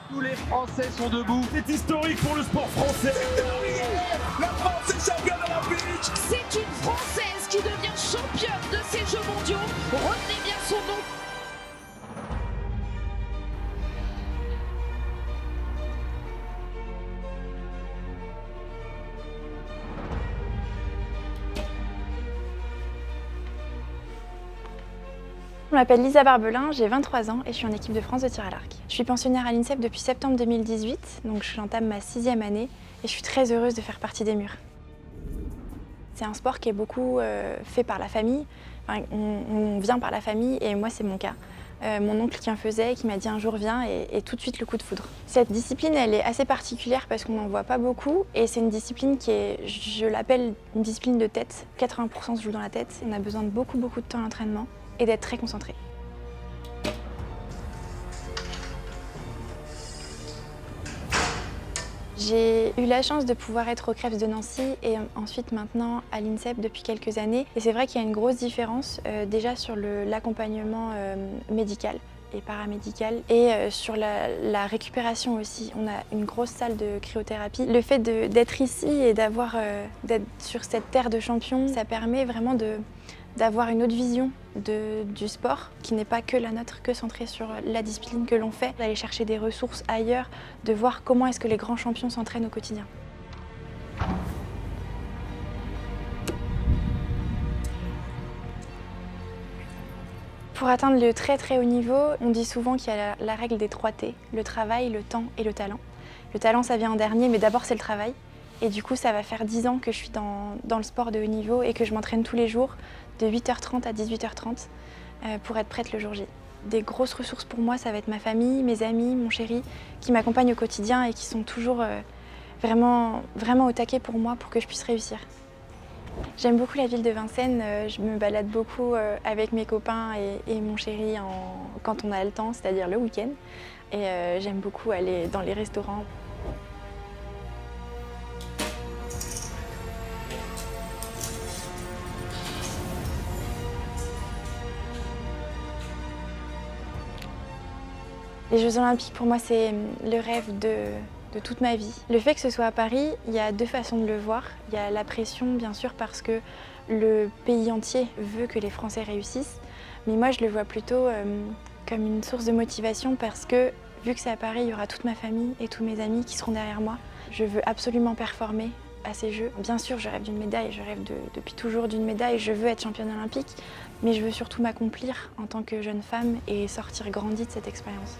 Tous les Français sont debout. C'est historique pour le sport français. La France est championne olympique. C'est une Française qui devient championne de ces Jeux mondiaux. Retenez bien son nom. Je m'appelle Lisa Barbelin, j'ai 23 ans et je suis en équipe de France de tir à l'arc. Je suis pensionnaire à l'INSEP depuis septembre 2018, donc j'entame ma 6e année et je suis très heureuse de faire partie des murs. C'est un sport qui est beaucoup fait par la famille, enfin, on vient par la famille et moi c'est mon cas. Mon oncle qui en faisait, qui m'a dit un jour viens et tout de suite le coup de foudre. Cette discipline elle est assez particulière parce qu'on n'en voit pas beaucoup et c'est une discipline qui est, je l'appelle une discipline de tête. 80% se joue dans la tête, on a besoin de beaucoup de temps d'entraînement et d'être très concentré. J'ai eu la chance de pouvoir être au Crêpes de Nancy et ensuite maintenant à l'INSEP depuis quelques années. Et c'est vrai qu'il y a une grosse différence déjà sur l'accompagnement médical et paramédical et sur la récupération aussi. On a une grosse salle de cryothérapie. Le fait d'être ici et d'être sur cette terre de champions, ça permet vraiment d'avoir une autre vision du sport qui n'est pas que la nôtre, que centrée sur la discipline que l'on fait, d'aller chercher des ressources ailleurs, de voir comment est-ce que les grands champions s'entraînent au quotidien. Pour atteindre le très haut niveau, on dit souvent qu'il y a la règle des 3 T, le travail, le temps et le talent. Le talent ça vient en dernier, mais d'abord c'est le travail. Et du coup, ça va faire 10 ans que je suis dans le sport de haut niveau et que je m'entraîne tous les jours de 8h30 à 18h30 pour être prête le jour J. Des grosses ressources pour moi, ça va être ma famille, mes amis, mon chéri, qui m'accompagnent au quotidien et qui sont toujours vraiment au taquet pour moi pour que je puisse réussir. J'aime beaucoup la ville de Vincennes, je me balade beaucoup avec mes copains et mon chéri quand on a le temps, c'est-à-dire le week-end. Et j'aime beaucoup aller dans les restaurants. Les Jeux Olympiques, pour moi, c'est le rêve de toute ma vie. Le fait que ce soit à Paris, il y a 2 façons de le voir. Il y a la pression, bien sûr, parce que le pays entier veut que les Français réussissent. Mais moi, je le vois plutôt comme une source de motivation parce que, vu que c'est à Paris, il y aura toute ma famille et tous mes amis qui seront derrière moi. Je veux absolument performer à ces Jeux. Bien sûr, je rêve d'une médaille, je rêve depuis toujours d'une médaille, je veux être championne olympique, mais je veux surtout m'accomplir en tant que jeune femme et sortir grandie de cette expérience.